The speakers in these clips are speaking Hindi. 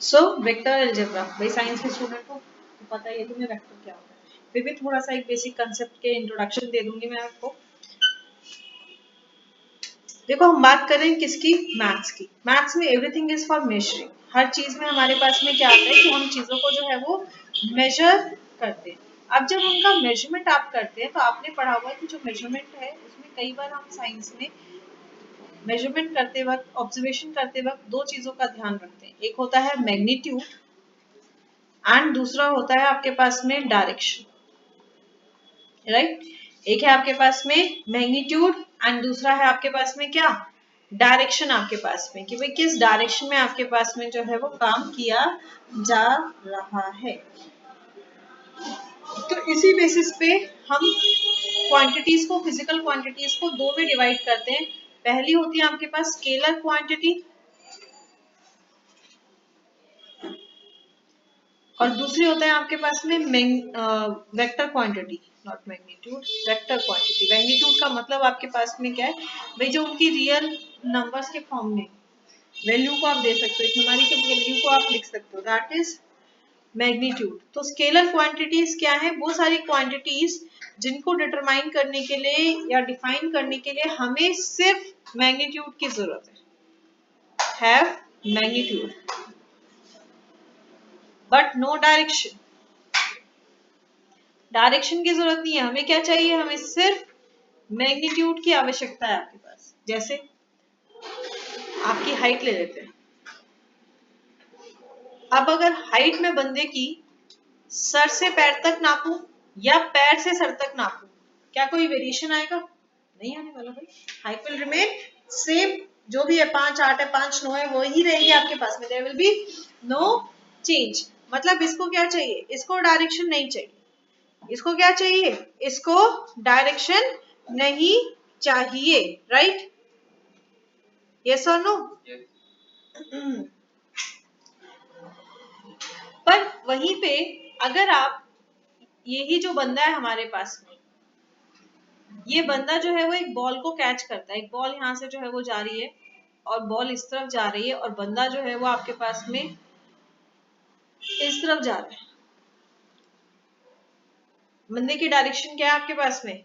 सो वेक्टर अलजेब्रा, भाई साइंस के स्टूडेंट को तो पता ही है तुम्हें वेक्टर क्या होता है, फिर भी थोड़ा सा एक बेसिक कंसेप्ट के इंट्रोडक्शन दे दूंगी मैं आपको। देखो हम बात कर रहे हैं किसकी, मैथ्स की। मैथ्स में एवरीथिंग इज फॉर मेजरिंग, हर चीज में हमारे पास में क्या आता है कि हम चीजों को जो है वो मेजर करते हैं। अब जब उनका मेजरमेंट आप करते हैं तो आपने पढ़ा हुआ है कि जो मेजरमेंट है उसमें कई बार हम साइंस में मेजरमेंट करते वक्त, ऑब्जर्वेशन करते वक्त दो चीजों का ध्यान रखते हैं, एक होता है मैग्नीट्यूड एंड दूसरा होता है आपके पास में डायरेक्शन, राइट। एक है आपके पास में मैग्नीट्यूड एंड दूसरा है आपके पास में क्या, डायरेक्शन आपके पास में, कि भाई किस डायरेक्शन में आपके पास में जो है वो काम किया जा रहा है। तो इसी बेसिस पे हम क्वांटिटीज को, फिजिकल क्वांटिटीज को दो में डिवाइड करते हैं। पहली होती है आपके पास स्केलर क्वांटिटी और दूसरी होता है आपके पास में vector quantity, not magnitude, vector quantity. Magnitude का मतलब आपके पास में क्या है भाई, जो उनकी रियल नंबर्स के फॉर्म में वैल्यू को आप दे सकते हो, एक न्यूमेरिकल वैल्यू को आप लिख सकते हो, दैट इज मैग्नीट्यूड। तो स्केलर क्वांटिटीज क्या है, वो सारी क्वांटिटीज जिनको डिटरमाइन करने के लिए या डिफाइन करने के लिए हमें सिर्फ मैग्नीट्यूड की जरूरत है, have magnitude but no direction. Direction की जरूरत नहीं है, हमें क्या चाहिए, हमें सिर्फ मैग्नीट्यूड की आवश्यकता है आपके पास। जैसे आपकी हाइट ले लेते हैं, अब अगर हाइट में बंदे की सर से पैर तक नापूं या पैर से सर तक नापूं, क्या कोई वेरिएशन आएगा? नहीं आने वाला भाई, हाइट विल रिमेन सेम, जो भी है 5, 8 है, 5, 9 है, वो ही रहेगी आपके पास में, there will be no change. मतलब इसको क्या चाहिए, इसको डायरेक्शन नहीं चाहिए, इसको क्या चाहिए, इसको डायरेक्शन नहीं चाहिए, राइट, यस और नो। पर वहीं पे अगर आप, यही जो बंदा है हमारे पास में, ये बंदा जो है वो एक बॉल को कैच करता है, एक बॉल यहाँ से जो है वो जा रही है और बॉल इस तरफ जा रही है और बंदा जो है वो आपके पास में इस तरफ जा रहा है। बंदे की डायरेक्शन क्या है आपके पास में,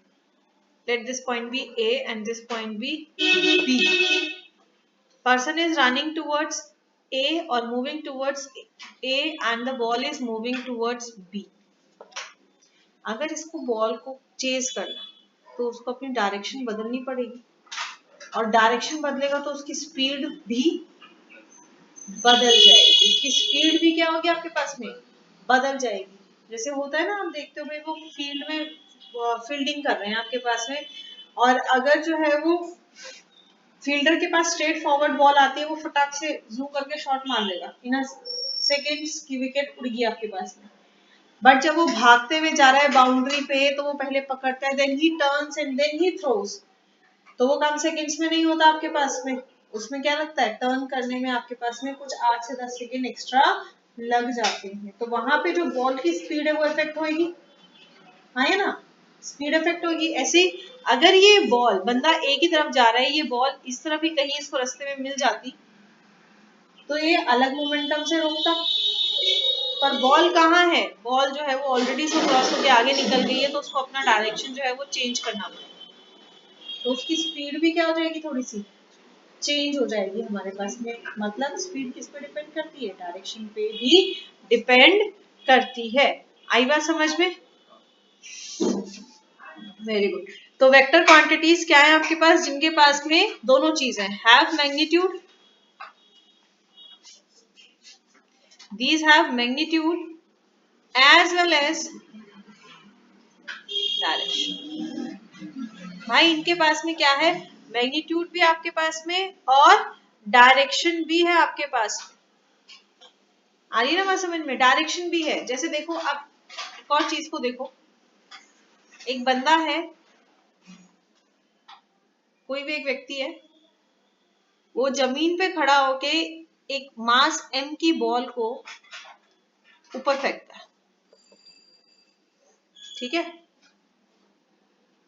let this point be A and this point be B. Person is running towards A और moving towards A and the ball is moving towards B. अगर इसको बॉल को चेज करना तो उसको अपनी डायरेक्शन बदलनी पड़ेगी और डायरेक्शन बदलेगा तो उसकी स्पीड भी बदल जाएगी, उसकी स्पीड भी क्या होगी आपके पास में, बदल जाएगी। जैसे होता है ना, आप देखते हो भाई वो फील्ड में फील्डिंग कर रहे हैं आपके पास में, और अगर जो है वो फील्डर के पास स्ट्रेट फॉरवर्ड बॉल आती है, वो फटाक से जूम करके शॉट मार लेगा, इन सेकेंड्स की विकेट उड़ गई आपके पास में। बट जब वो भागते हुए जा रहा है बाउंड्री पे, तो वो पहले पकड़ता है, then he turns and then he throws, तो वो कम सेकंड्स में नहीं होता आपके पास में, उसमें क्या लगता है, टर्न करने में आपके पास में कुछ 8 से 10 सेकंड एक्स्ट्रा लग जाते हैं। तो वहां पे जो बॉल की स्पीड है वो इफेक्ट होगी, हाँ है ना, स्पीड इफेक्ट होगी। ऐसे अगर ये बॉल, बंदा एक ही तरफ जा रहा है, ये बॉल इस तरफ ही कहीं इसको रास्ते में मिल जाती तो ये अलग मोमेंटम से रोकता, पर बॉल कहाँ है, बॉल जो है वो ऑलरेडी इसको क्रॉस होकर आगे निकल गई है, तो उसको अपना डायरेक्शन जो है वो चेंज करना पड़ेगा, तो उसकी स्पीड भी क्या हो जाएगी, थोड़ी सी चेंज हो जाएगी हमारे पास में। मतलब स्पीड किस पे डिपेंड करती है, डायरेक्शन पे भी डिपेंड करती है। आई बात समझ में, वेरी गुड। तो वेक्टर क्वांटिटीज क्या है आपके पास, जिनके पास में दोनों चीज है, have magnitude, these have magnitude as well as direction. भाई इनके पास में क्या है, मैग्नीट्यूड भी आपके पास में और डायरेक्शन भी है आपके पास में। आ रही है ना बात समझ में, डायरेक्शन भी है। जैसे देखो अब एक और चीज को देखो, एक बंदा है, कोई भी एक व्यक्ति है, वो जमीन पे खड़ा होके एक मास m की बॉल को ऊपर फेंकता है, ठीक है,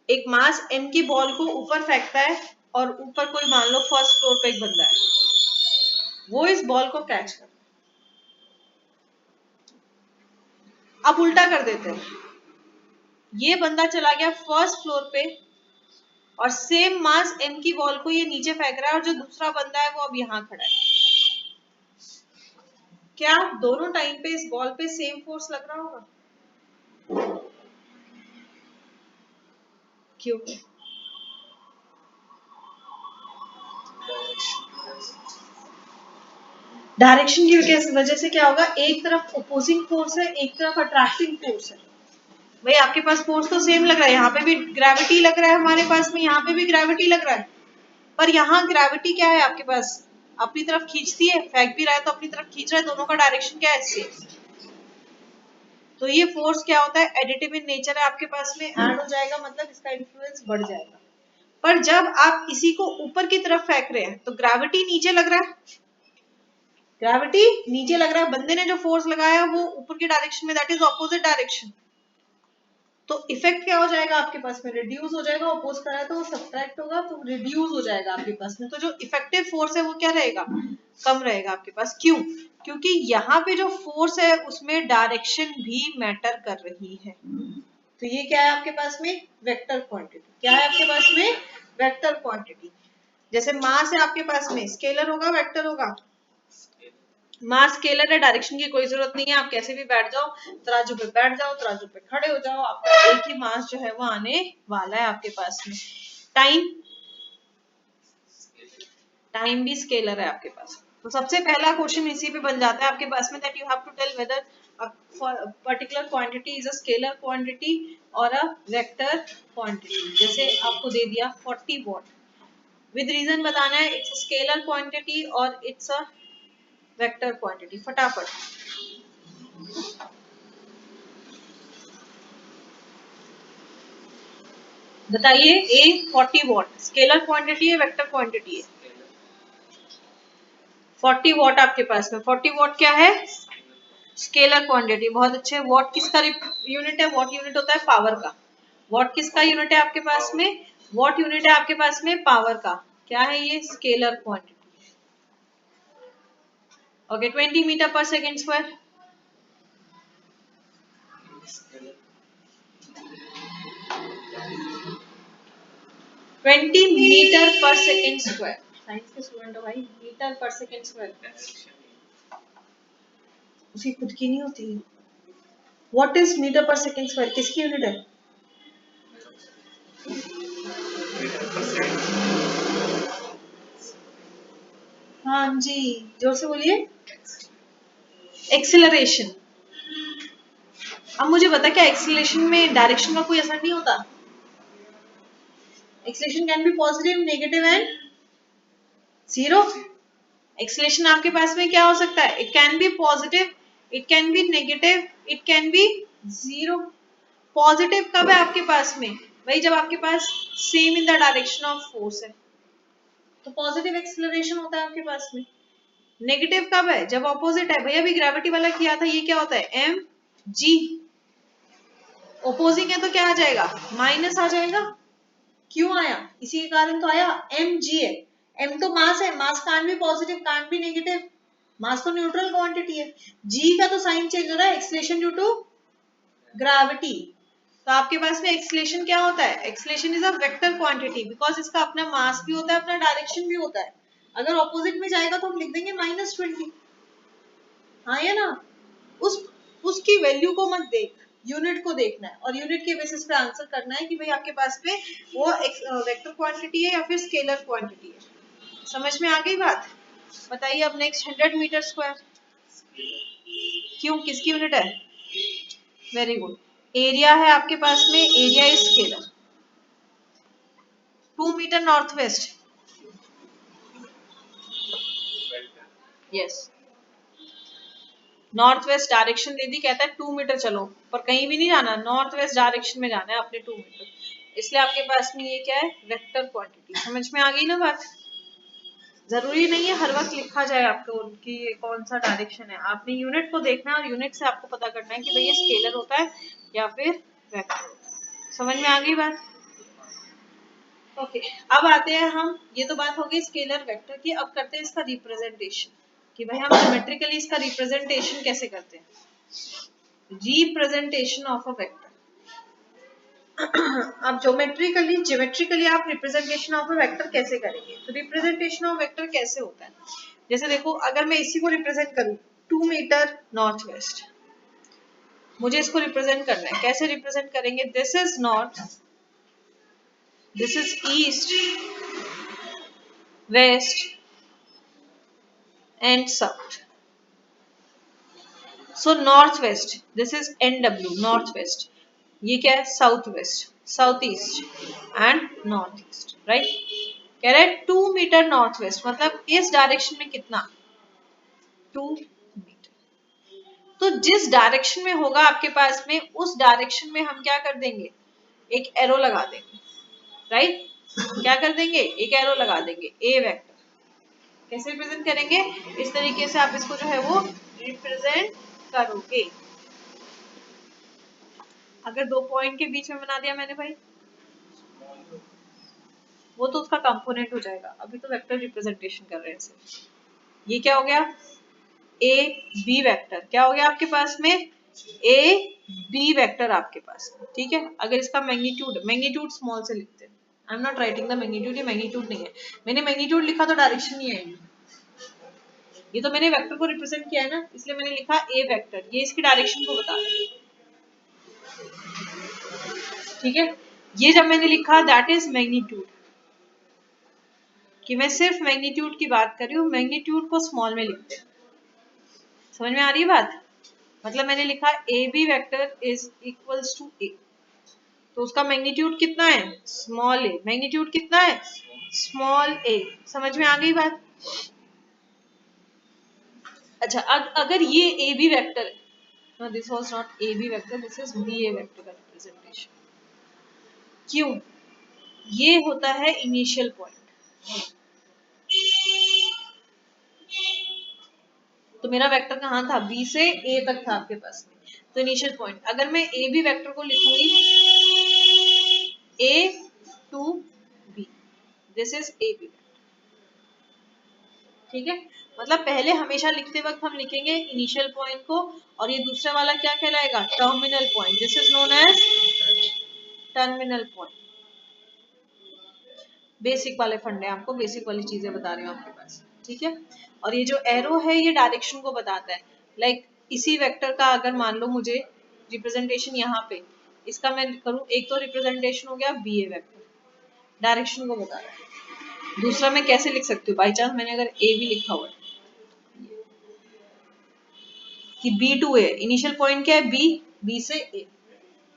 एक मास m की बॉल को ऊपर फेंकता है और ऊपर कोई मान लो फर्स्ट फ्लोर पे एक बंदा है, वो इस बॉल को कैच करता है, अब उल्टा कर देते हैं, ये बंदा चला गया फर्स्ट फ्लोर पे और सेम मास m की बॉल को ये नीचे फेंक रहा है, और जो दूसरा बंदा है वो अब यहाँ खड़ा है। क्या दोनों टाइम पे इस बॉल पे सेम फोर्स लग रहा होगा? क्यों? डायरेक्शन की वजह से क्या होगा, एक तरफ ओपोजिंग फोर्स है, एक तरफ अट्रैक्टिंग फोर्स है। भाई आपके पास फोर्स तो सेम लग रहा है, यहाँ पे भी ग्रेविटी लग रहा है हमारे पास में, यहाँ पे भी ग्रेविटी लग रहा है, पर यहाँ ग्रेविटी क्या है आपके पास, अपनी तरफ खींचती है, फेंक भी रहा है तो अपनी तरफ खींच रहा है, दोनों का डायरेक्शन क्या है इससे। तो ये फोर्स क्या होता है, एडिटिव इन नेचर है, आपके पास में ऐड हो जाएगा, मतलब इसका इन्फ्लुएंस बढ़ जाएगा। पर जब आप इसी को ऊपर की तरफ फेंक रहे हैं तो ग्रेविटी नीचे लग रहा है, ग्रेविटी नीचे लग रहा है, बंदे ने जो फोर्स लगाया वो ऊपर की डायरेक्शन में, दैट इज ऑपोजिट डायरेक्शन। तो इफेक्ट क्या हो जाएगा आपके पास में, रिड्यूस हो जाएगा, अपोज करा है तो वो सब्ट्रैक्ट होगा, तो रिड्यूस हो जाएगा आपके पास में। तो जो इफेक्टिव फोर्स है वो क्या रहेगा, कम रहेगा आपके पास। क्यों? क्योंकि यहाँ पे जो फोर्स है उसमें डायरेक्शन भी मैटर कर रही है। तो ये क्या है आपके पास में, वेक्टर क्वांटिटी। क्या है आपके पास में, वेक्टर क्वांटिटी। जैसे मास है आपके पास में, स्केलर होगा वेक्टर होगा? मास स्केलर है, डायरेक्शन की कोई जरूरत नहीं है, आप कैसे भी बैठ जाओ, तराजू पे बैठ जाओ, तराजू पे खड़े हो जाओ, आपका एक ही मास जो है वो आने वाला है आपके पास में। टाइम, टाइम भी स्केलर है आपके पास। तो सबसे पहला क्वेश्चन इसी पे बन जाता है आपके पास में, that you have to tell whether a particular quantity is a scalar quantity or a vector quantity। जैसे आपको दे दिया 40 वॉट, विद रीजन बताना है इट्स a scalar quantity और इट्स a vector quantity। फटाफट बताइए, ए 40 वॉट स्केलर क्वांटिटी है वेक्टर क्वांटिटी है? 40 वॉट आपके पास में, 40 वॉट क्या है, स्केलर क्वांटिटी। बहुत अच्छे। वॉट किसका यूनिट है, वॉट यूनिट होता है पावर का। वॉट किसका यूनिट है आपके पास में, वॉट यूनिट है आपके पास में पावर का। क्या है ये, स्केलर क्वांटिटी। ओके, 20 मीटर पर सेकेंड स्क्वायर, 20 मीटर पर सेकेंड स्क्वायर। साइंस के स्टूडेंट हो भाई, मीटर पर सेकेंड स्क्वायर उसकी खुद की नहीं होती। व्हाट इज मीटर पर सेकेंड स्क्वायर, किसकी यूनिट है? हाँ जी, जोर से बोलिए। एक्सेलरेशन। अब मुझे बता, क्या एक्सेलरेशन में डायरेक्शन का कोई असर नहीं होता? Acceleration can be positive, negative and zero. Acceleration आपके पास में क्या हो सकता है, it can be positive, it can be negative, it can be zero. Positive कब है आपके पास में, भाई जब आपके पास same in the direction of force है, तो पॉजिटिव एक्सेलरेशन होता है आपके पास में। नेगेटिव कब है, जब ऑपोजिट है। भैया अभी ग्रेविटी वाला किया था, ये क्या होता है, एम जी। ओपोजिंग है तो क्या आ जाएगा, माइनस आ जाएगा। क्यों आया, इसी के कारण तो आया, एम जी है। एम तो मास है, मास कांट भी पॉजिटिव कांट भी नेगेटिव, मास तो न्यूट्रल क्वांटिटी है। जी का तो साइन चेंज हो रहा है, एक्सेलरेशन ड्यू टू ग्रेविटी। तो आपके पास में एक्सेलरेशन क्या होता है, acceleration is a vector quantity, because इसका अपना मास भी होता है, अपना डायरेक्शन भी होता है। अगर ऑपोजिट में जाएगा तो हम लिख देंगे -20। हाँ या ना, उस उसकी वैल्यू को मत देख, यूनिट को देखना है, और यूनिट के बेसिस पे आंसर करना है कि भाई आपके पास में वो वेक्टर क्वांटिटी है या फिर स्केलर क्वांटिटी है। समझ में आ गई बात? बताइए अब नेक्स्ट 100 मीटर स्क्वायर, क्यों, किसकी यूनिट है? Very good. एरिया है आपके पास में, area is scalar. 2 metre north west, yes, north west direction दे दी, कहता है 2 मीटर चलो, पर कहीं भी नहीं जाना, नॉर्थ वेस्ट डायरेक्शन में जाना है आपने 2 मीटर। इसलिए आपके पास में ये क्या है, वेक्टर क्वांटिटी। समझ में आ गई ना बात? जरूरी नहीं है हर वक्त लिखा जाए आपको कि ये कौन सा डायरेक्शन है, आपने यूनिट को देखना है और यूनिट से आपको पता करना है कि भाई ये स्केलर होता है या फिर वेक्टर। समझ में आ गई बात? ओके, अब आते हैं हम, ये तो बात हो गई स्केलर वेक्टर की। अब करते हैं इसका रिप्रेजेंटेशन, कि भाई हम ज्योमेट्रिकली इसका रिप्रेजेंटेशन कैसे करते हैं। Representation of a vector. अब ज्योमेट्रिकली आप रिप्रेजेंटेशन ऑफ अ वेक्टर कैसे करेंगे? तो रिप्रेजेंटेशन ऑफ वेक्टर कैसे होता है? जैसे देखो, अगर मैं इसी को रिप्रेजेंट करूं 2 मीटर नॉर्थ वेस्ट, मुझे इसको रिप्रेजेंट करना है। कैसे रिप्रेजेंट करेंगे? This is north, this is east, west and south. So north west, this is NW, north west. ये क्या है? South west, south east and north east, right. कह रहे हैं 2 मीटर नॉर्थ वेस्ट, मतलब इस डायरेक्शन में कितना? 2 मीटर। तो जिस डायरेक्शन में होगा आपके पास में, उस डायरेक्शन में हम क्या कर देंगे? एक एरो लगा देंगे, राइट। क्या कर देंगे? एक एरो लगा देंगे, ए वेक्टर। कैसे रिप्रेजेंट करेंगे? इस तरीके से आप इसको जो है वो रिप्रेजेंट करोगे। अगर 2 पॉइंट के बीच में बना दिया मैंने भाई, वो तो उसका कंपोनेंट हो जाएगा। अभी तो वेक्टर रिप्रेजेंटेशन कर रहे हैं सिर्फ। ये क्या हो गया? A B vector. क्या हो गया आपके पास में? ए बी वेक्टर आपके पास में, ठीक है। अगर इसका मैग्नीट्यूड स्मॉल से लिखते हैं, आई am not writing the magnitude, ये मैग्नीट्यूड नहीं है। मैंने मैग्नीट्यूड लिखा तो डायरेक्शन नहीं आएगी। ये तो मैंने वेक्टर को रिप्रेजेंट किया है ना, इसलिए मैंने लिखा ए वेक्टर। ये इसकी डायरेक्शन को बता रहा है, ठीक है। ये जब मैंने लिखा दैट इज मैग्नीट्यूड, कि मैं सिर्फ मैग्नीट्यूड की बात कर रही हूँ, मैग्नीट्यूड को स्मॉल में लिखते हैं। समझ में आ रही है बात? मतलब मैंने लिखा A B vector is equals to A, तो उसका मैग्नीट्यूड कितना है? स्मॉल ए। मैग्नीट्यूड कितना है? स्मॉल ए। समझ में आ गई बात? अच्छा, अगर ये ए बी वेक्टर है, no, this was not AB vector, this is BA vector का representation। क्यों? ये होता है इनिशियल पॉइंट। तो मेरा वेक्टर कहाँ था? B से A तक था आपके पास में, तो इनिशियल पॉइंट। अगर मैं AB वेक्टर को लिखूंगी A to B, this is AB vector, ठीक है। मतलब पहले हमेशा लिखते वक्त हम लिखेंगे इनिशियल पॉइंट को, और ये दूसरा वाला क्या कहलाएगा? Terminal point. This is known as terminal point. Basic वाले फंडे, आपको बेसिक वाली चीजें बता रही हूँ आपके पास, ठीक है। और ये जो एरो है ये डायरेक्शन को बताता है। लाइक इसी वेक्टर का अगर मान लो मुझे रिप्रेजेंटेशन यहाँ पे इसका मैं करूँ, एक तो रिप्रेजेंटेशन हो गया BA वेक्टर, डायरेक्शन को बता रहा है। दूसरा मैं कैसे लिख सकती हूँ? बाई चांस मैंने अगर A भी लिखा हुआ है कि B to A, initial point क्या है? B से A।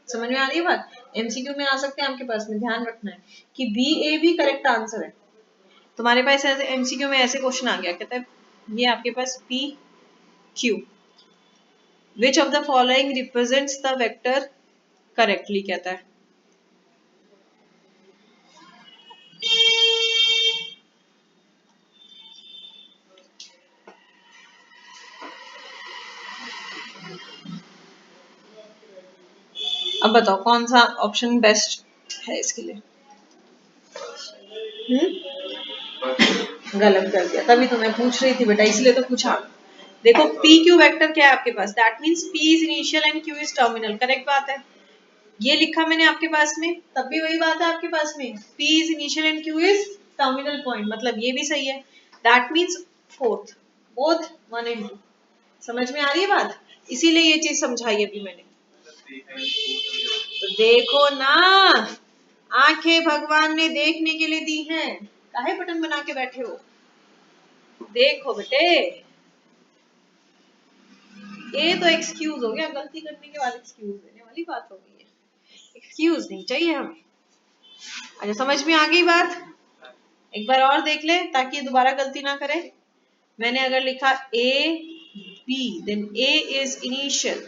समझ में आ रही है बात? MCQ में आ सकते हैं आपके पास में, ध्यान रखना है कि BA भी करेक्ट आंसर है। तुम्हारे पास ऐसे MCQ में ऐसे क्वेश्चन आ गया, कहता है ये आपके पास PQ, which of the following represents the vector correctly, कहता है। अब बताओ कौन सा ऑप्शन बेस्ट है इसके लिए? गलत कर दिया, तभी तो मैं पूछ रही थी बेटा, इसलिए तो पूछा। देखो PQ वेक्टर क्या है आपके पास? That means P is initial and Q is terminal. Correct बात है। ये लिखा मैंने आपके पास में, तब भी वही बात है आपके पास में, P is initial and Q is terminal point, मतलब ये भी सही है। That means fourth, both 1 and 2। समझ में आ रही है बात? इसीलिए ये चीज समझाई अभी मैंने। तो देखो ना, आंखें भगवान ने देखने के लिए दी हैं, काहे बटन बना के बैठे हो? देखो बेटे, ये तो एक्सक्यूज हो गया, गलती करने के बाद एक्सक्यूज देने वाली बात हो गई है। एक्सक्यूज नहीं चाहिए हमें। अच्छा, समझ में आ गई बात? एक बार और देख ले ताकि दोबारा गलती ना करे। मैंने अगर लिखा A B, then A is initial,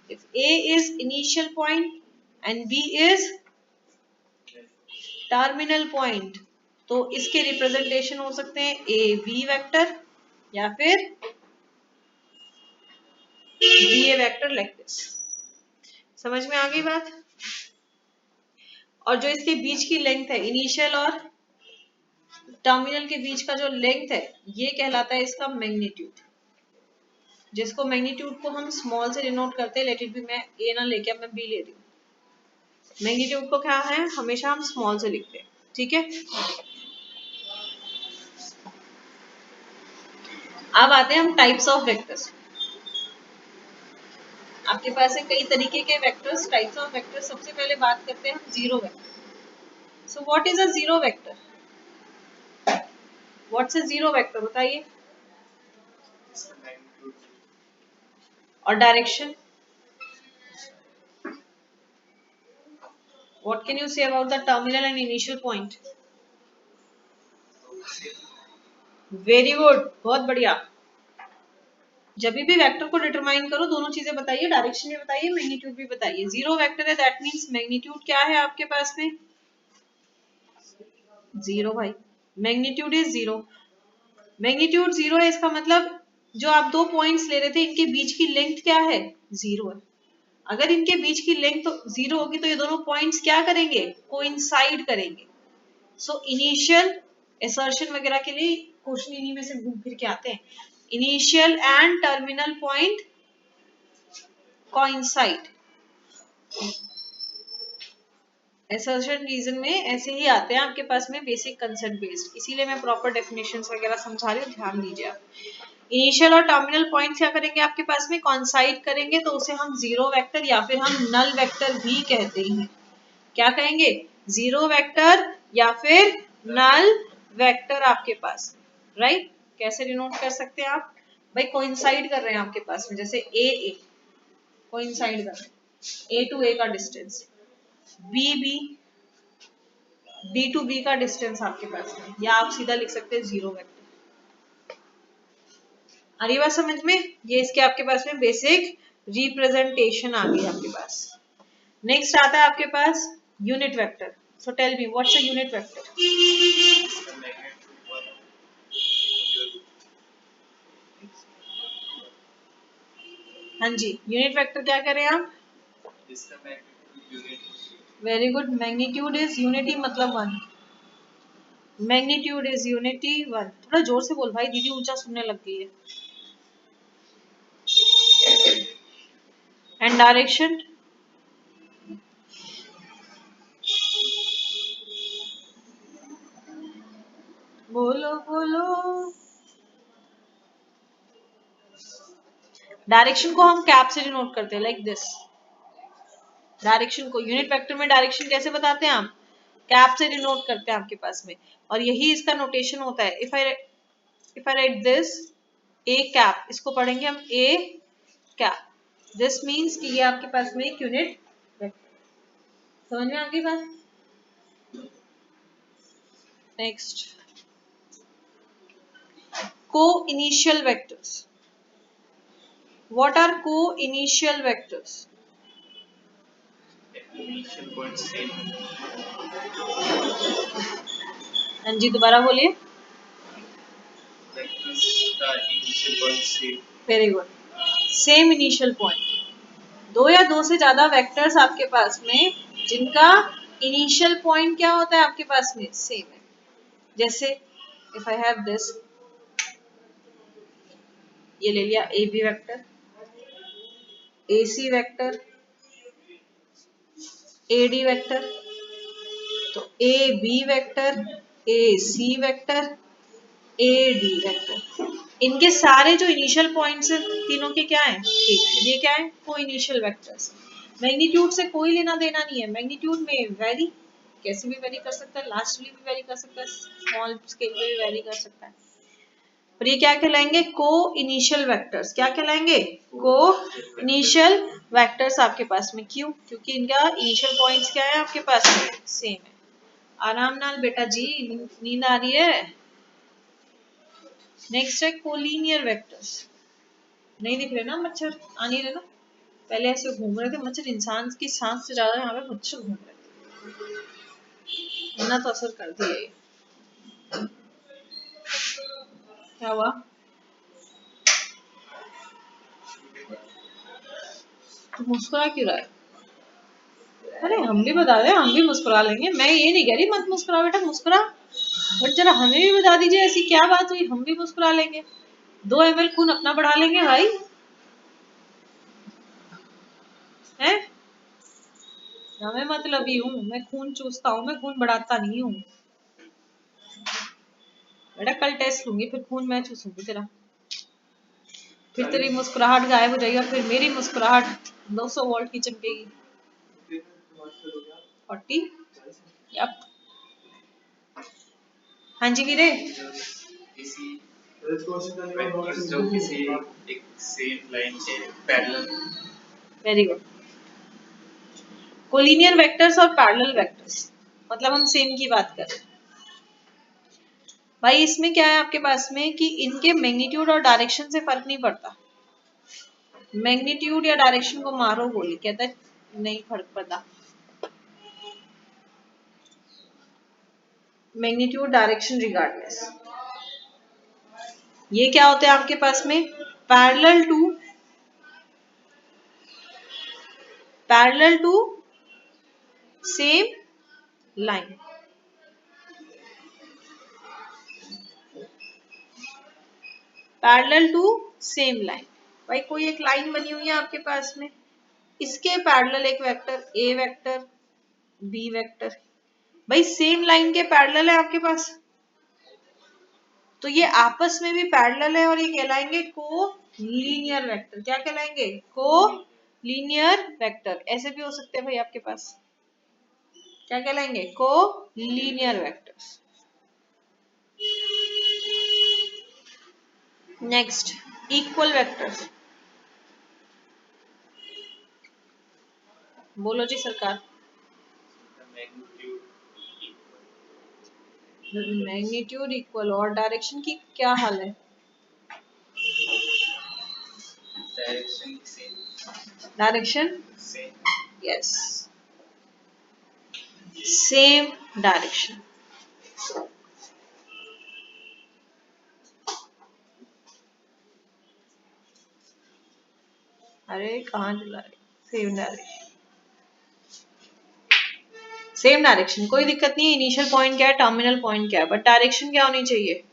if A is initial point and B is terminal point, तो इसके रिप्रेजेंटेशन हो सकते हैं A B वेक्टर या फिर BA वेक्टर, लाइक दिस। समझ में आ गई बात? और जो इसके बीच की लेंथ है, इनिशियल और टर्मिनल के बीच का जो लेंथ है, ये कहलाता है इसका मैग्नीट्यूड। जिसको मैग्नीट्यूड को हम स्मॉल से डिनोट करते हैं, लेट इट बी, मैं ए ना लेके अब मैं बी ले रही हूँ। मैग्नीट्यूड को क्या है, हमेशा हम स्मॉल से लिखते हैं, ठीक है। अब आते हैं हम टाइप्स ऑफ वेक्टर्स। आपके पास है कई तरीके के वेक्टर्स, टाइप्स ऑफ वेक्टर्स। सबसे पहले बात करते हैं हम zero vector. So what is a zero vector? What's a zero vector, बताइए। और direction, what can you say about the terminal and initial point? Very good, बहुत बढ़िया। जब भी वेक्टर को डिटरमाइन करो दोनों चीजें बताइए, डायरेक्शन भी बताइए, मैग्नीट्यूड भी बताइए। जीरो वेक्टर है, दैट मींस मैग्नीट्यूड क्या है आपके पास में? जीरो भाई, magnitude is zero. Magnitude zero है, इसका मतलब जो आप दो पॉइंट्स ले रहे थे इनके बीच की लेंथ क्या है? जीरो है। अगर इनके बीच की लेंथ तो जीरो होगी तो ये दोनों पॉइंट्स क्या करेंगे? कोइंसाइड करेंगे। सो इनिशियल असर्शन वगैरह के लिए क्वेश्चन इन्हीं में से घूम फिर के आते हैं। Initial and terminal point coincide. Assertion reason में ऐसे ही आते हैं आपके पास में, बेसिक कंसेप्ट बेस्ड, इसीलिए मैं प्रॉपर डेफिनेशंस वगैरह समझा रही हूँ, ध्यान दीजिए आप। इनिशियल और टर्मिनल पॉइंट क्या करेंगे आपके पास में? कोइंसाइड करेंगे, तो उसे हम जीरो वेक्टर या फिर हम नल वेक्टर भी कहते हैं। क्या कहेंगे? जीरो वेक्टर या फिर नल वेक्टर आपके पास, राइट। कैसे डिनोट कर सकते हैं आप? भाई कोइंसाइड कर रहे हैं आपके पास में, जैसे ए कोइंसाइड कर रहे हैं, ए टू ए का distance, B B, B to B का डिस्टेंस आपके पास में, या आप सीधा लिख सकते हैं जीरो वेक्टर। आ रही बात समझ में? ये इसके आपके पास में बेसिक रिप्रेजेंटेशन आ गई आपके पास। नेक्स्ट आता है आपके पास unit vector. So tell me what's a unit vector? हाँ जी, यूनिट वेक्टर क्या करें आप? Very good, magnitude is unity, मतलब one. Magnitude is unity one. थोड़ा जोर से बोल भाई, दीदी ऊंचा सुनने लग गई है। And direction? बोलो बोलो। डायरेक्शन को हम कैप से डिनोट करते हैं, लाइक दिस। डायरेक्शन को यूनिट वेक्टर में डायरेक्शन कैसे बताते हैं हम? कैप से डिनोट करते हैं आपके पास में, और यही इसका नोटेशन होता है। If I right this A cap, इसको पढ़ेंगे हम ए कैप, दिस मीन्स कि ये आपके पास में एक यूनिट वेक्टर। समझ में आ गई बात? Next, co-initial vectors. What are co-initial vectors? हाँ जी, दोबारा बोलिए। Very good, same initial point. दो या दो से ज्यादा वेक्टर्स आपके पास में जिनका इनिशियल पॉइंट क्या होता है आपके पास में? सेम है। जैसे इफ आई हैव दिस, ये ले लिया A B vector, A C vector, A D vector, तो A B vector, A C vector, A D vector, इनके सारे जो इनिशियल पॉइंट्स हैं तीनों के क्या हैं? एक। ये क्या है? को इनिशियल वेक्टर्स। मैग्नीट्यूड से कोई लेना देना नहीं है। मैग्नीट्यूड में वेरी कैसे भी वेरी कर सकता है, लार्जली भी वेरी कर सकता है, स्मॉल स्केल पे भी वेरी कर सकता है। और ये क्या कहलाएंगे? को इनिशियल वेक्टर्स। क्या कहलाएंगे? को इनिशियल वेक्टर्स आपके पास में। क्यों? क्योंकि इनका इनिशियल पॉइंट्स क्या है आपके पास में? सेम है। आराम नाल बेटा जी, नींद आ रही है? नेक्स्ट है कोलिनियर वेक्टर्स। नहीं दिख रहे ना मच्छर? आ नहीं रहे ना? पहले ऐसे घूम रहे थे मच्छर, इंसान की सांस से ज्यादा यहाँ पे मच्छर घूम रहे थे, इतना तो असर कर दिया ये। क्या हुआ? तू मुस्कुरा क्यों रहा है? अरे हम भी बता रहे हैं, हम भी मुस्कुरा लेंगे। मैं ये नहीं कह रही मत मुस्कुरा बेटा, मुस्कुरा, बट जरा हमें भी बता दीजिए ऐसी क्या बात हुई, हम भी मुस्कुरा लेंगे। 2 ml खून अपना बढ़ा लेंगे भाई। है ना, मैं मतलबी हूँ, मैं खून चूसता हूँ, मैं खून बढ़ाता नहीं हूँ बेटा। कल टेस्ट लूंगी फिर खून मैं चूसूंगी तेरा, फिर तेरी मुस्कुराहट गायब हो जाएगी और फिर मेरी मुस्कुराहट 200 वोल्ट की चमकेगी। 40 यप। हाँ जी वीरे। किसी वेक्टर्स जो किसी एक सेम लाइन के parallel. Very good. Collinear vectors और पैरेलल वेक्टर्स मतलब हम सेम की बात कर रहे हैं भाई। इसमें क्या है आपके पास में कि इनके मैग्नीट्यूड और डायरेक्शन से फर्क नहीं पड़ता। मैग्नीट्यूड या डायरेक्शन को मारो गोली, कहता है नहीं फर्क पड़ता। Magnitude direction regardless. ये क्या होते हैं आपके पास में? Parallel to same line. Parallel to same line. भाई कोई एक लाइन बनी हुई है आपके पास में, इसके पैरेलल एक vector A vector B vector. भाई सेम लाइन के पैरेलल है आपके पास, तो ये आपस में भी पैरेलल है और ये कहलाएंगे को लीनियर वेक्टर। क्या कहलाएंगे? को लीनियर वेक्टर। ऐसे भी हो सकते हैं भाई आपके पास, क्या कहलाएंगे? को linear vectors. Next equal vectors. बोलो जी सरकार। मैग्नीट्यूड इक्वल और डायरेक्शन की क्या हाल है? Direction yes, same direction. अरे कहाँ चला रहे? सेम डायरेक्शन, सेम डायरेक्शन, कोई दिक्कत नहीं है। इनिशियल पॉइंट क्या है, टर्मिनल पॉइंट क्या है, बट डायरेक्शन क्या होनी चाहिए?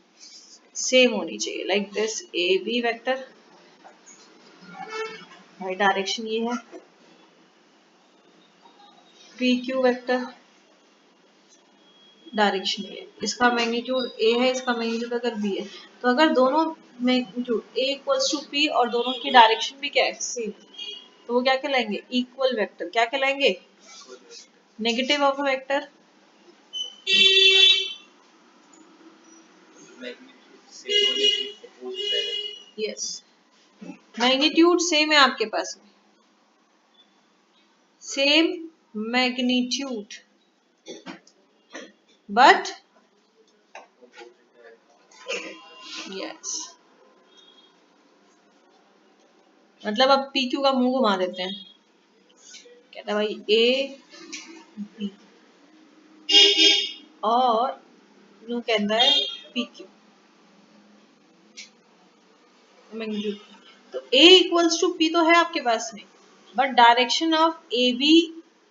सेम होनी चाहिए। Like this A B vector, भाई डायरेक्शन ये है। पी क्यू वेक्टर, डायरेक्शन ये है। इसका मैग्नीट्यूड ए है, इसका मैग्नीट्यूड अगर बी है, तो अगर दोनों magnitude A equals to P और दोनों की डायरेक्शन भी क्या है? सेम, तो वो क्या कहलाएंगे? Equal vector. क्या कहलाएंगे? Negative of vector yes, magnitude same है आपके पास में, सेम मैग्नीट्यूड बट यस, मतलब अब पी क्यू का मुंह घुमा देते हैं। कहता है भाई ए बी और यू कहता है पी क्यू मैग्नीट्यूड, तो ए इक्वल्स टू पी तो है आपके पास में, but direction of A B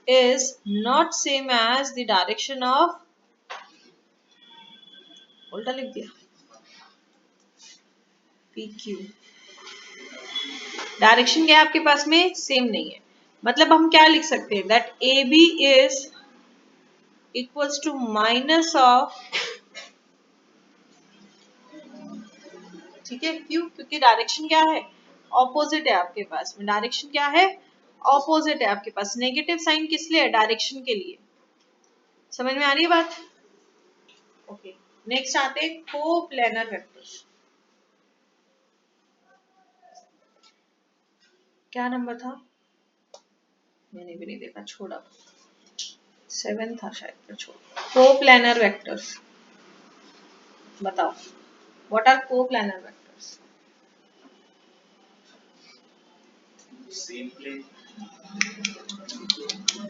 is not same as the direction of, उल्टा लिख दिया, पी क्यू। डायरेक्शन क्या है आपके पास में? सेम नहीं है। मतलब हम क्या लिख सकते हैं? That A B is equals to minus of, ठीक है, क्यों? क्योंकि डायरेक्शन क्या है? ऑपोजिट है आपके पास में। डायरेक्शन क्या है? ऑपोजिट है आपके पास। नेगेटिव साइन किस लिए है? डायरेक्शन के लिए। समझ में आ रही है बात? ओके, नेक्स्ट आते हैं कोप्लेनर वेक्टर्स। क्या नंबर था? मैंने भी नहीं देखा, छोड़ा। 7 था शायद, पर छोड़। कोप्लेनर वेक्टर्स बताओ, what are coplanar vectors? Same plane.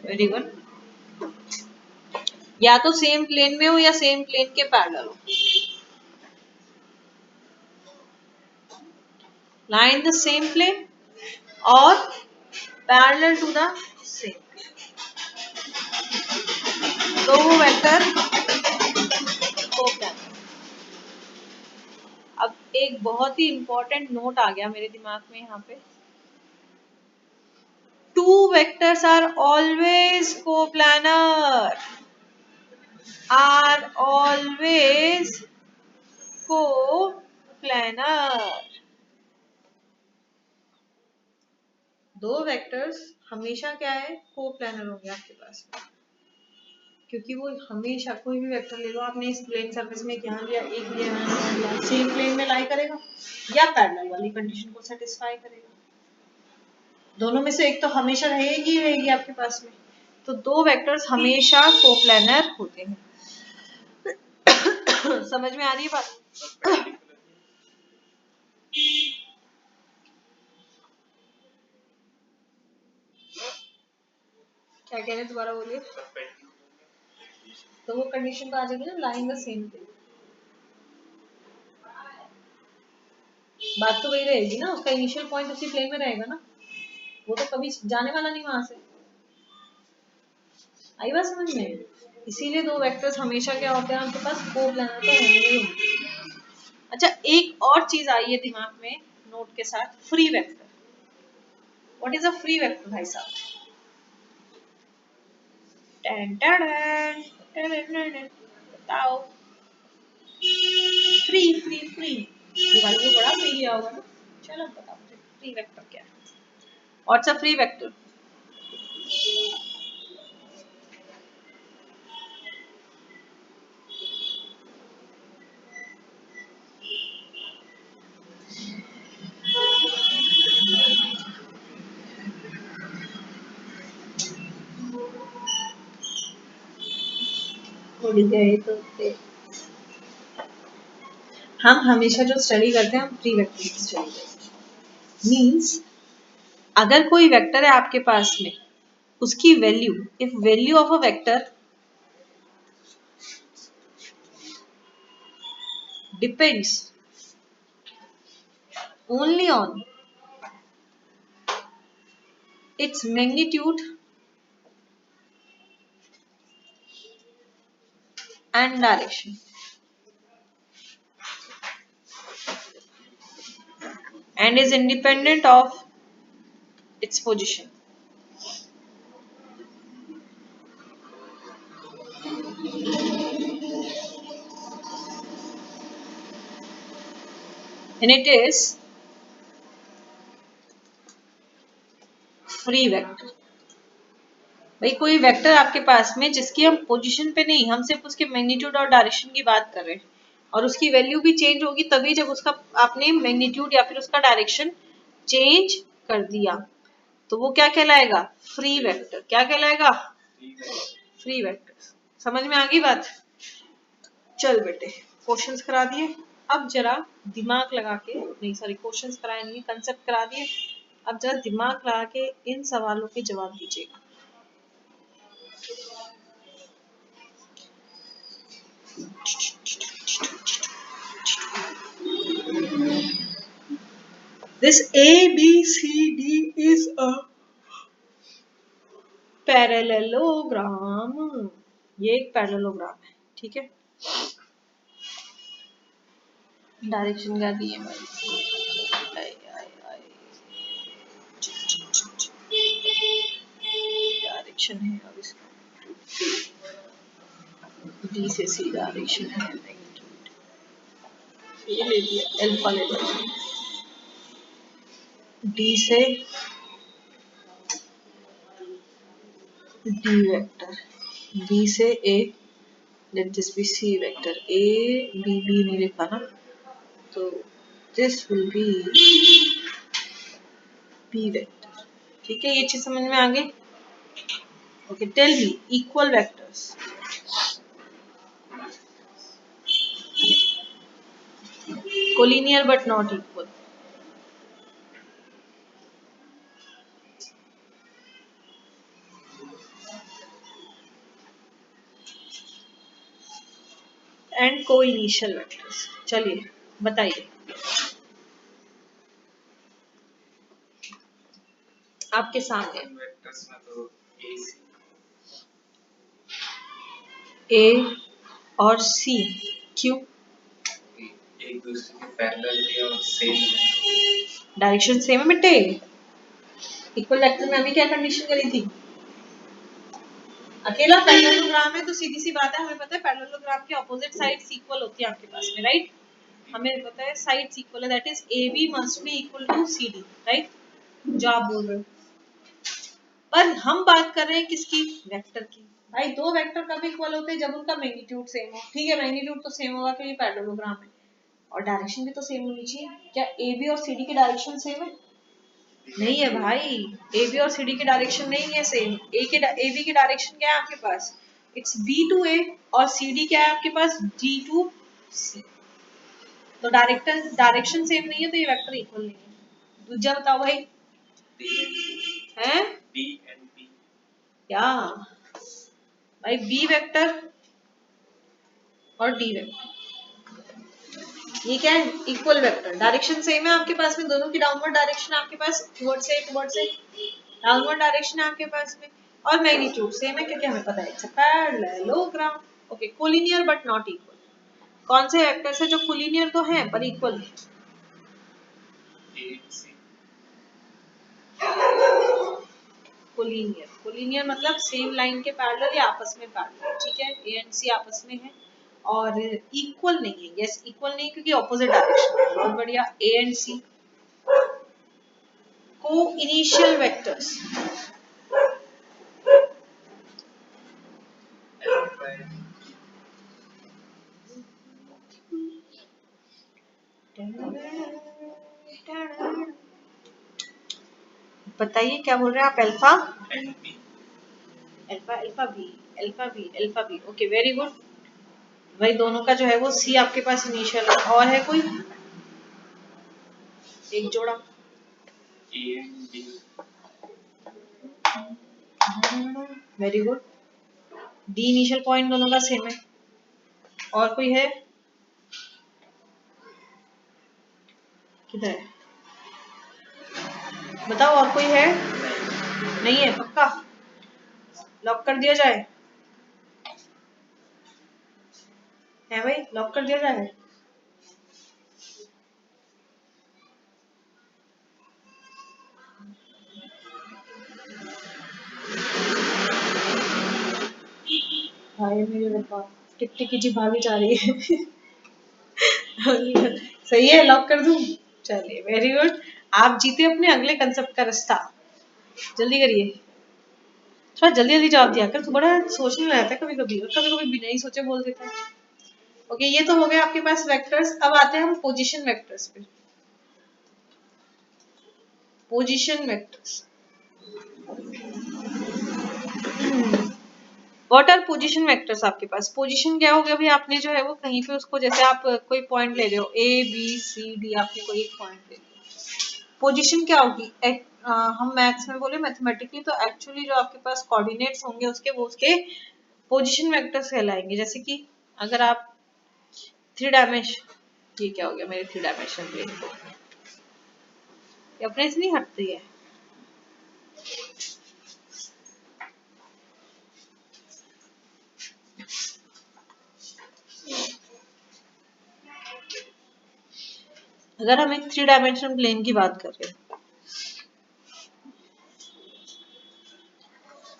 Very good. या तो सेम प्लेन में हो या सेम प्लेन के पैरेलल हो। lie in the same plane or parallel to the same, तो वो वेक्टर कोप्लेनर। अब एक बहुत ही इंपॉर्टेंट नोट आ गया मेरे दिमाग में यहाँ पे, two vectors are always coplanar. Are always coplanar. दो वेक्टर्स हमेशा क्या है, कोप्लानर होंगे आपके पास, क्योंकि वो हमेशा, कोई भी वेक्टर ले लो आपने, इस प्लेन सरफेस में यहाँ लिया, एक लिया, यहाँ लिया, सेम प्लेन में लाई करेगा या पैरेलल वाली कंडीशन को सेटिस्फाई करेगा। दोनों में से एक तो हमेशा रहेगी आपके पास में। तो दो वेक्टर्स हमेशा कोप्लानर होते हैं। समझ में आ रही है बात? क्या कह रहे हैं, दोबारा बोलिए। तो वो कंडीशन तो आ जाएगी ना, लाइंग द सेम प्लेन। बात तो वही रहेगी ना, उसका इनिशियल पॉइंट उसी प्लेन में रहेगा ना, वो तो कभी जाने वाला नहीं वहां से। आई बात समझ में? इसीलिए दो वेक्टर्स हमेशा क्या होते हैं आपके पास, कोप्लानर तो होंगे। अच्छा, एक और चीज आई है दिमाग में नोट के साथ, free vector. What is a free vector भाई साहब? बताओ। फ्री फ्री फ्री, दिवाली में बड़ा फ्री लिया होगा ना। चलो बताओ मुझे, फ्री वेक्टर क्या है? What's a free vector? उड़ गए तो हम हमेशा जो स्टडी करते हैं, हम फ्री वेक्टर की स्टडी करते हैं। मींस अगर कोई वेक्टर है आपके पास में, उसकी value, if value of a vector depends only on its magnitude and direction, and is independent of its position. And it is free vector. भाई कोई वेक्टर आपके पास में जिसकी हम पोजीशन पे नहीं, हम सिर्फ उसके मैग्नीट्यूड और डायरेक्शन की बात कर रहे हैं, और उसकी वैल्यू भी चेंज होगी तभी जब उसका आपने मैग्नीट्यूड या फिर उसका डायरेक्शन चेंज कर दिया, तो वो क्या कहलाएगा, फ्री वेक्टर। क्या कहलाएगा, फ्री वेक्टर। समझ में आ गई बात? चल बेटे, क्वेश्चंस करा दिए, अब जरा दिमाग लगा के, नहीं सॉरी क्वेश्चंस कराए नहीं, कंसेप्ट करा दिए, अब जरा दिमाग लगा के इन सवालों के जवाब दीजिएगा। This A, B, C, D is a parallelogram. ये एक पैरेललोग्राम है, ठीक है। डायरेक्शन क्या दी है भाई? डायरेक्शन है अब इसका डी से सी डायरेक्शन है, ये ले लिया, अल्फा ले लिया, डी से डी वेक्टर, बी से A, let this B C vector, A B B नहीं लिखा ना, तो this will be B vector. ठीक है, ये चीज समझ में आ गई? Okay, tell me equal vectors. Collinear but not equal. And co-initial vectors. चलिए बताइए, आपके सामने वेक्टर्स में तो ए और सी, क्यों? एक दूसरे के पैरेलल थे और सेम डायरेक्शन सेम है बेटे, इक्वल वेक्टर में अभी क्या कंडीशन करी थी, अकेला पैरेललोग्राम है तो सीधी सी बात है, हमें पता है पैरेललोग्राम की ऑपोजिट साइड्स इक्वल होती है आपके पास में, राइट। हमें पता है साइड्स इक्वल है, that is AB must be equal to CD, right, जो आप बोल रहे हो। पर हम बात कर रहे हैं किसकी, वेक्टर की। भाई दो वेक्टर कब इक्वल होते हैं, जब उनका मैग्नीट्यूड सेम हो। ठीक है, मैग्नीट्यूड तो सेम होगा क्योंकि पैरेललोग्राम है, और डायरेक्शन भी तो सेम होनी चाहिए। क्या AB और CD की डायरेक्शन सेम है? नहीं है भाई, AB और CD की डायरेक्शन नहीं है सेम। AB की डायरेक्शन क्या है आपके पास, इट्स B टू A, और CD क्या है आपके पास, D टू C। तो डायरेक्शन सेम नहीं है तो ये वेक्टर इक्वल नहीं है। दूसरा बताओ भाई, हैं B and B। क्या भाई, B वेक्टर और D वेक्टर, ये क्या है, इक्वल वेक्टर, डायरेक्शन सेम है आपके पास में, दोनों की डाउनवर्ड डायरेक्शन आपके पास टुवर्ड से डाउनवर्ड डायरेक्शन है आपके पास में, और मैग्नीट्यूड सेम है क्योंकि हमें पता है it's a parallelogram. Okay, collinear but not equal. कौन से वेक्टर्स है जो कोलिनियर तो हैं पर इक्वल नहीं? A and C। कोलिनियर मतलब सेम लाइन के पैरेलल या आपस में पैरेलल, ठीक है, ए एंड सी आपस में है, और इक्वल नहीं है। यस, इक्वल नहीं क्योंकि ऑपोजिट डायरेक्शन है। बहुत बढ़िया, ए एंड सी को इनिशियल वेक्टर्स, बताइए क्या बोल रहे हैं आप, alpha and B। Alpha alpha B, alpha B, alpha B, okay very good. भाई दोनों का जो है वो सी आपके पास इनिशियल है, और है कोई एक जोड़ा, A and B। Very good, D initial point दोनों का सेम है, और कोई है, किधर है बताओ, और कोई है? नहीं है, पक्का लॉक कर दिया जाए, है भाई, लॉक कर दिया जाए। भाई मेरे रब्बा, टिकटिकी जी भागी जा रही है। सही है, लॉक कर दूं? चलिए वेरी गुड, आप जीते अपने अगले कंसेप्ट का रास्ता। जल्दी करिए, थोड़ा जल्दी जल्दी जवाब दिया कर, तू बड़ा सोचने रहता है कभी कभी, और कभी कभी बिना ही सोचे बोल देता है। ओके, ये तो हो गया आपके पास वेक्टर्स। अब आते हैं हम पोजीशन वेक्टर्स पे। Position vectors, what are position vectors? आपके पास पोजीशन क्या हो गया भाई, आपने जो है वो कहीं पे उसको, जैसे आप कोई पॉइंट ले रहे हो ए बी सी डी, आपने कोई एक पॉइंट ले लिया, पोजीशन क्या होगी? हम मैथ्स में बोले मैथमेटिकली, तो एक्चुअली जो आपके पास कोऑर्डिनेट्स होंगे उसके, वो उसके पोजीशन वेक्टर्स कहलाएंगे। जैसे कि अगर आप थ्री डायमेंशन, ये क्या हो गया मेरे थ्री डायमेंशन प्लेन को, ये अपने से नहीं हटती है। अगर हम एक थ्री डायमेंशन प्लेन की बात कर रहे हैं,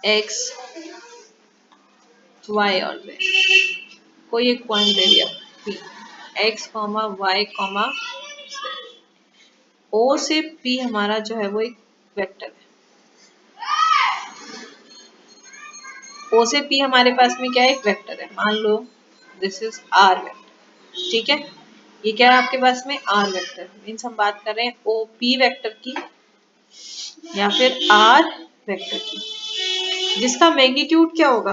एक्स वाई और जेड, कोई एक पॉइंट ले लिया P, x comma y comma O से पी, हमारा जो है वो एक वेक्टर है। ओ से पी हमारे पास में क्या है, एक वेक्टर है। मान लो दिस इज आर वेक्टर, ठीक है, ये क्या है आपके पास में, आर वेक्टर। मीन्स हम बात कर रहे हैं ओ पी वेक्टर की या फिर आर वेक्टर की, जिसका मैग्नीट्यूड क्या होगा,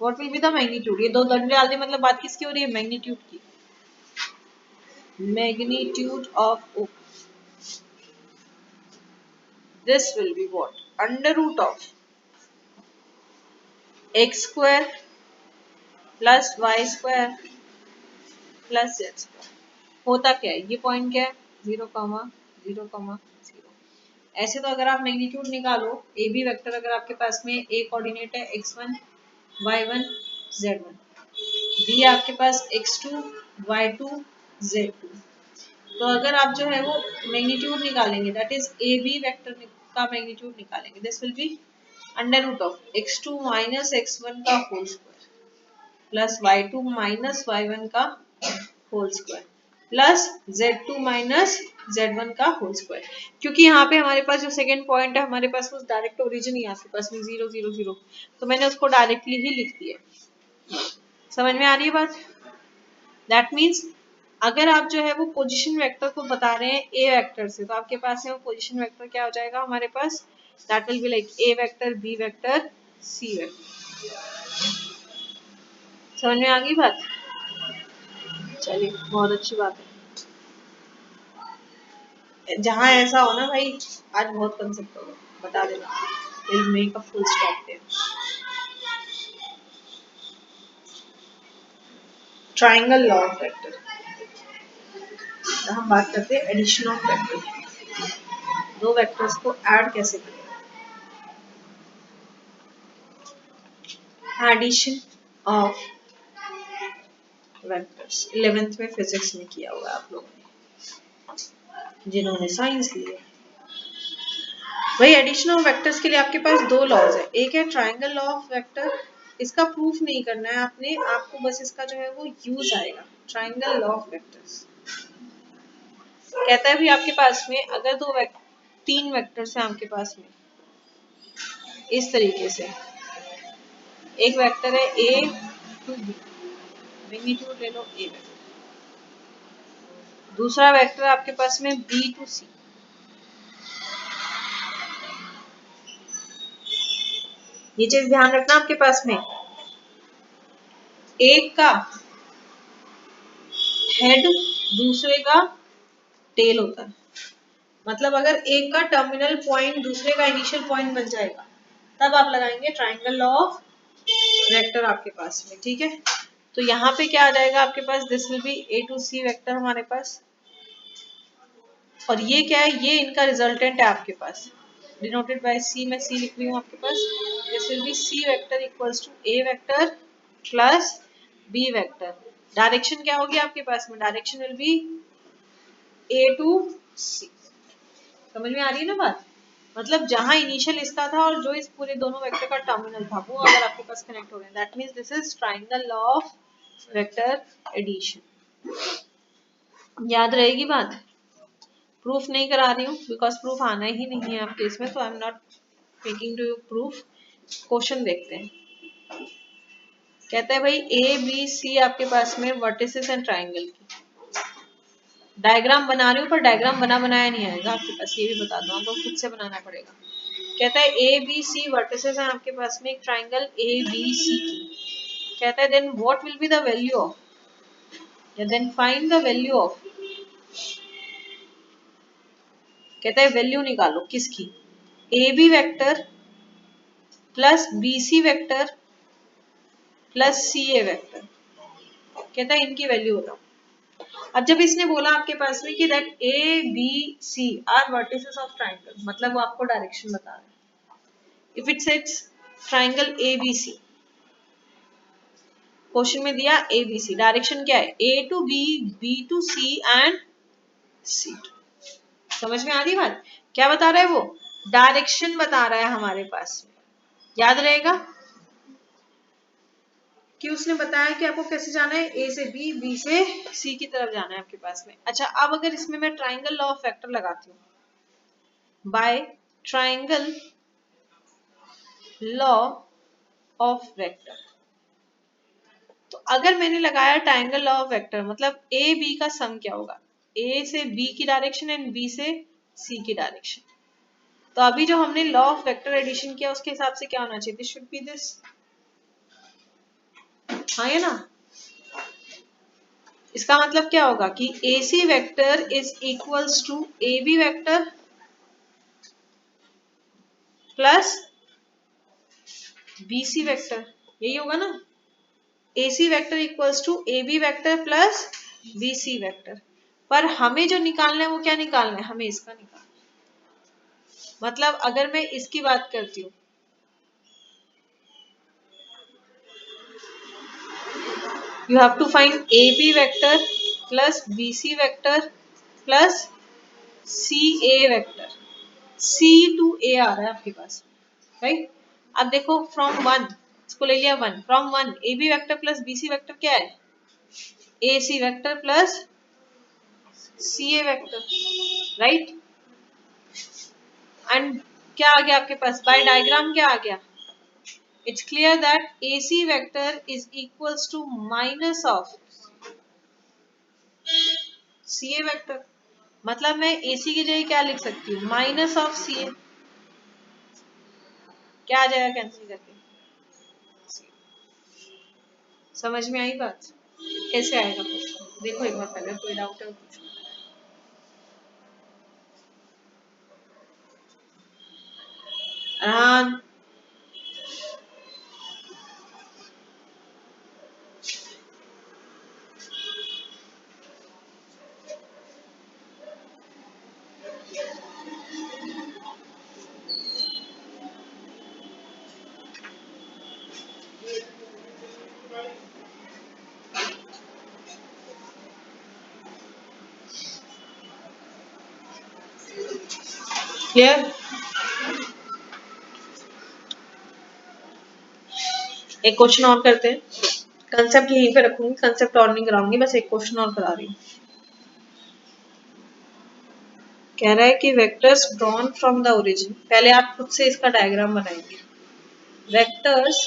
what will be the magnitude. ये दो दंडे डाल दी, मतलब बात किसकी हो रही है, मैग्नीट्यूड की। Magnitude of O, this will be what, under root of x square plus y square plus z square। होता क्या है, ये पॉइंट क्या है, 0,0,0। ऐसे तो अगर आप मैग्नीट्यूड निकालो, ए बी वेक्टर अगर आपके पास में ए कोऑर्डिनेट है x1 y1 z1, बी आपके पास x2 y2 z2, तो अगर आप जो है वो मैग्नीट्यूड निकालेंगे, that is A B vector का मैग्नीट्यूड निकालेंगे, this will be under root of x2 minus x1 का whole square plus y2 minus y1 का whole square plus z2 minus z1 का होल स्क्वायर। क्योंकि यहाँ पे हमारे पास जो सेकंड पॉइंट है हमारे पास वो डायरेक्ट ओरिजिन ही आपके पास में 0 0 0, तो मैंने उसको डायरेक्टली ही लिख दिया। समझ में आ रही है बात? दैट मीन्स अगर आप जो है वो पोजीशन वेक्टर को बता रहे हैं ए वेक्टर से, तो आपके पास है वो पोजीशन वेक्टर क्या हो जाएगा हमारे पास, that will be like A vector B vector C vector. समझ में आ गई बात? चलिए बहुत अच्छी बात है। जहां ऐसा हो ना भाई, आज बहुत कंसेप्ट होगा, बता देना, will make a full stop there. Triangle law of vector, हम बात करते हैं एडिशन ऑफ वेक्टर, दो वेक्टर्स को ऐड कैसे करें। एडिशन ऑफ वेक्टर्स 11th में फिजिक्स में किया हुआ है आप लोगों ने, जिन्होंने साइंस ली है। वही एडिशन ऑफ वेक्टर्स के लिए आपके पास दो लॉज है, एक है ट्राइंगल लॉ ऑफ वेक्टर, इसका प्रूफ नहीं करना है आपने, आपको बस इसका जो है वो यूज आएगा। ट्राइंगल लॉ ऑफ वेक्टर्स कहता है भी आपके पास में अगर तीन वेक्टर्स हैं आपके पास में इस तरीके से, एक वेक्टर है ए टू बी, मैग्नीट्यूड ले लो ए वेक्टर, दूसरा वेक्टर आपके पास में बी टू सी, ये चीज ध्यान रखना आपके पास में, एक का हेड दूसरे का टेल होता है। मतलब अगर एक का टर्मिनल पॉइंट दूसरे का इनिशियल पॉइंट बन जाएगा तब आप लगाएंगे ट्राइंगल लॉ ऑफ वेक्टर आपके पास में, ठीक है। तो यहाँ पे क्या आ जाएगा आपके पास, this will be A to C vector हमारे पास, और ये क्या है, ये इनका रिजल्टेंट है आपके पास, डिनोटेड बाय सी, मैं सी लिख रही हूँ आपके पास, this will be C vector equals to A vector plus B vector. Direction क्या होगी आपके पास में, direction will be A to C. समझ में आ रही है ना बात? मतलब जहां इनिशियल इसका था और जो इस पूरे दोनों वेक्टर का टर्मिनल था वो अगर आपके पास कनेक्ट हो रहे हैं, that means this is triangle law of vector addition. याद रहेगी बात? प्रूफ नहीं करा रही हूँ बिकॉज प्रूफ आना ही नहीं है आपके इसमें, तो I am not making to you proof. Question देखते हैं, कहता है भाई ए बी सी आपके पास में वर्टिसेस एंड ट्राइंगल की डायग्राम बना रही हूँ, पर डायग्राम बना बनाया नहीं आएगा आपके पास, ये भी बता दो, आपको खुद से बनाना पड़ेगा। कहता है ए बी सी वर्टिसेस हैं आपके पास में एक ट्राइंगल ए बी सी की, कहता है then what will be the value of, या then find the value of, कहता है वैल्यू निकालो किसकी, A B vector plus B C vector plus C A vector, कहता है इनकी वैल्यू बताओ। अब जब इसने बोला आपके पास में कि that A B C are vertices of triangle, मतलब वो आपको डायरेक्शन बता रहा है। If it sets triangle A B C, question में दिया ए बी सी, डायरेक्शन क्या है, A to B, B to C and C to. समझ में आ रही बात? क्या बता रहा है वो, डायरेक्शन बता रहा है हमारे पास में। याद रहेगा कि उसने बताया कि आपको कैसे जाना है, ए से बी, बी से सी की तरफ जाना है आपके पास में। अच्छा, अब अगर इसमें मैं ट्राइंगल लॉ ऑफ वेक्टर लगाती हूँ, by triangle law of vector, तो अगर मैंने लगाया ट्राइंगल लॉ ऑफ वेक्टर मतलब ए बी का सम क्या होगा, ए से बी की डायरेक्शन एंड बी से सी की डायरेक्शन। तो अभी जो हमने लॉ ऑफ वेक्टर एडिशन किया उसके हिसाब से क्या होना चाहिए, दिस शुड बी दिस, हाँ है ना। इसका मतलब क्या होगा कि A C vector is equals to A B vector plus B C vector, यही होगा ना। A C vector equals to A B vector plus B C vector, पर हमें जो निकालना है वो क्या निकालना है, हमें इसका निकालना है। मतलब अगर मैं इसकी बात करती हूँ, you have to find AB vector plus BC vector plus C A vector, C to A आ रहा है आपके पास, राइट। अब देखो फ्रॉम वन, इसको ले लिया one, from one A B vector plus B C vector क्या है, A C vector plus C A vector, right. And क्या आ गया आपके पास, बाय डायग्राम क्या आ गया, it's clear that A C vector is equals to minus of C A vector. मतलब मैं ए सी की जगह क्या लिख सकती हूँ, माइनस ऑफ सी ए, क्या आ जाएगा कैंसिल करके, समझ में आई बात, कैसे आएगा क्वेश्चन, देखो एक बार पहले, कोई डाउट है पूछो। अरहान, क्लियर। एक क्वेश्चन और करते हैं, कंसेप्ट यहीं पे रखूंगी, कंसेप्ट और नहीं कराऊंगी, बस एक क्वेश्चन और करा रही हूँ। कह रहा है कि vectors drawn from the origin, पहले आप खुद से इसका डायग्राम बनाएंगे, vectors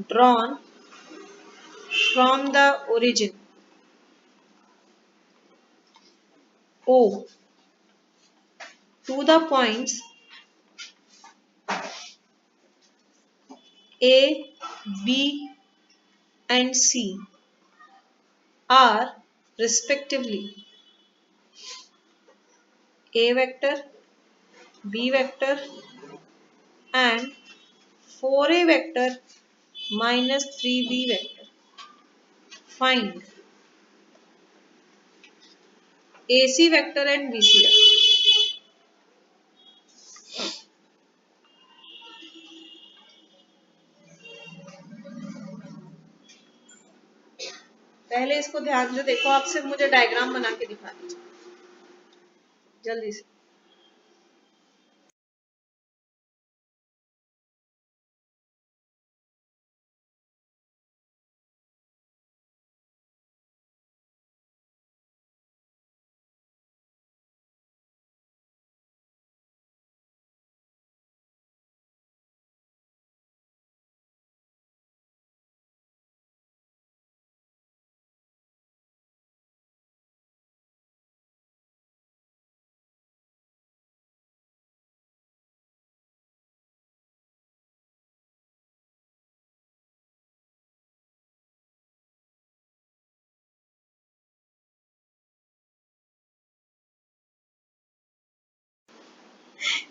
drawn from the origin O to the points A, B and C are respectively A vector, B vector and 4A vector minus 3B vector. Find AC vector and BC vector. पहले इसको ध्यान से देखो, आप सिर्फ मुझे डायग्राम बना के दिखा दीजिए जल्दी से।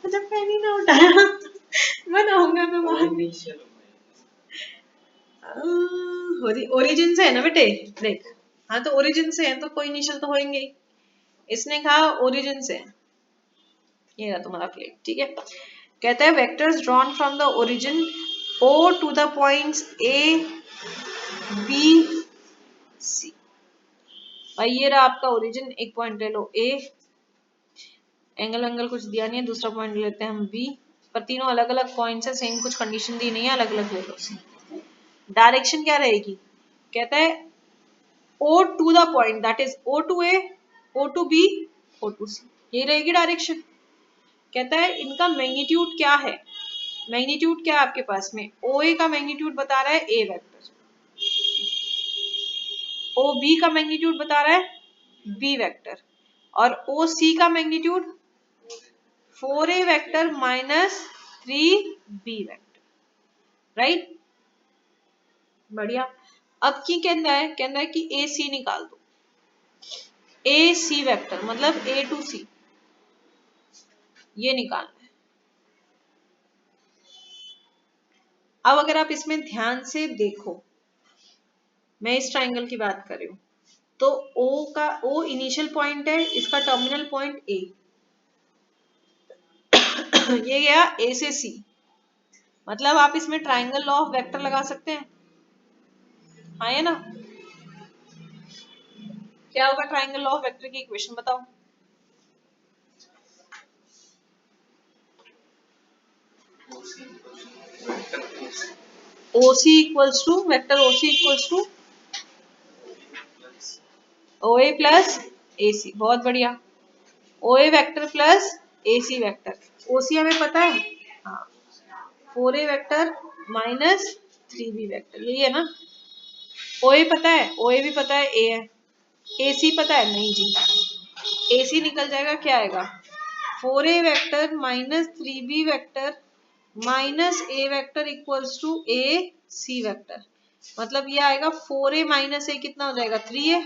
अच्छा पहले ना उठाया बनाऊंगा मैं बाद, ओरिजिन से है ना बेटे, देख, हाँ तो ओरिजिन से है तो कोई इनिशियल तो होंगे ही, इसने कहा ओरिजिन से, ये रहा तुम्हारा प्लेट, ठीक है। कहता है vectors drawn from the origin O to the points A, B, C। भाई ये रहा आपका ओरिजिन, एक पॉइंट ले लो A, एंगल कुछ दिया नहीं है, दूसरा पॉइंट लेते हैं हम B, पर तीनों अलग अलग पॉइंट्स है, सेम कुछ कंडीशन दी नहीं है, अलग अलग ले लो। डायरेक्शन क्या रहेगी, कहता है O to the point that is O to A, O to B, O to C, यही रहेगी डायरेक्शन। कहता है इनका मैग्नीट्यूड क्या है, मैग्नीट्यूड क्या है आपके पास में, OA का मैग्नीट्यूड बता रहा है A वेक्टर, OB का मैग्नीट्यूड बता रहा है B वेक्टर, और OC का magnitude 4A vector minus 3B vector, right, बढ़िया। अब की कहना है कि AC निकाल दो, AC वेक्टर मतलब A टू C, ये निकालना है। अब अगर आप इसमें ध्यान से देखो, मैं इस ट्राइंगल की बात कर रही हूं, तो O इनिशियल पॉइंट है, इसका टर्मिनल पॉइंट A, ये गया A से C, मतलब आप इसमें ट्राइंगल लॉ ऑफ वेक्टर लगा सकते हैं, हाँ है ना। क्या होगा ट्राइंगल ऑफ वेक्टर की इक्वेशन बताओ। OC equals to vector OC equals to OA plus AC. बहुत बढ़िया। OA vector plus AC vector. OC हमें पता है, हाँ, 4a vector minus 3b vector, यही है ना। ओए पता है, ओए भी पता है, ए है। एसी पता है, नहीं जी। एसी निकल जाएगा, क्या आएगा 4a vector minus 3b vector minus A vector equals to A C vector. मतलब ये आएगा 4a माइनस ए कितना हो जाएगा 3a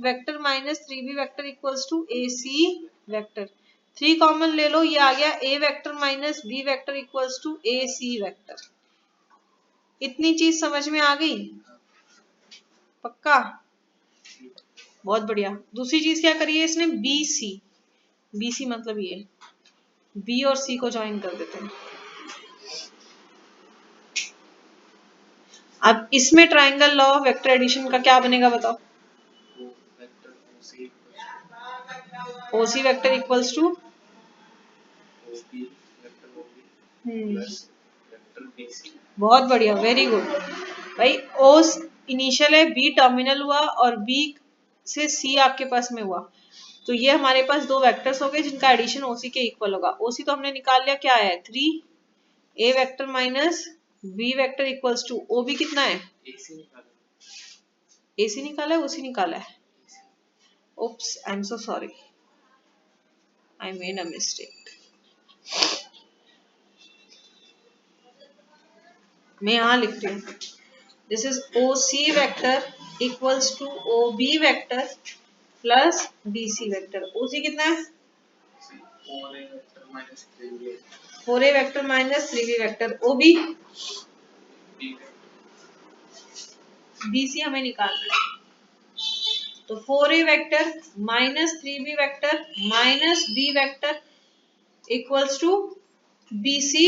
vector minus 3b vector equals to A C vector. 3 common ले लो, ये आ गया A vector minus B vector equals to A C vector. इतनी चीज समझ में आ गई, पक्का? बहुत बढ़िया। दूसरी चीज क्या करी है इसने, बी सी। बी सी मतलब ये बी और सी को ज्वाइन कर देते हैं। अब इसमें triangle law of vector addition का क्या बनेगा बताओ। ओसी वेक्टर इक्वल्स टू बहुत बढ़िया, वेरी गुड भाई। ओ इनिशियल है, बी टर्मिनल हुआ और बी से सी आपके पास में हुआ, तो ये हमारे पास दो वेक्टर्स हो गए जिनका एडिशन ओसी के इक्वल होगा। ओसी तो हमने निकाल लिया, क्या है 3 A vector minus B vector equals to O B कितना है, एसी निकाला है, ओसी निकाला है। Oops, I am so sorry, I made a mistake. मैं यहाँ लिख रही हूँ, this is O C vector equals to O B vector plus B C vector. O C कितना है 4a vector minus 3b vector. O B B C हमें निकालना है, तो 4a vector minus 3b vector माइनस b vector equals to bc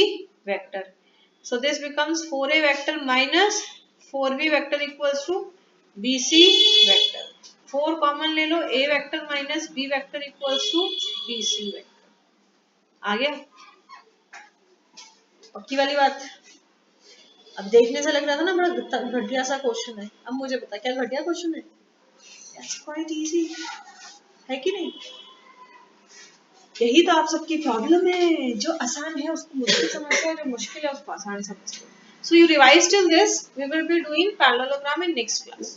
vector. So this becomes 4a vector minus 4b vector equals to bc vector. 4 कॉमन ले लो, a वेक्टर माइनस b vector equals to bc vector. आ गया पक्की वाली बात। अब देखने से लग रहा था ना बड़ा घटिया सा क्वेश्चन है, अब मुझे बता क्या घटिया क्वेश्चन है। That's quite easy, है कि नहीं। यही तो आप सबकी प्रॉब्लम है, जो आसान है उसको मुश्किल समझते हैं, जो मुश्किल है उसको आसान समझते हैं। So you revise till this, we will be doing parallelogram in next class.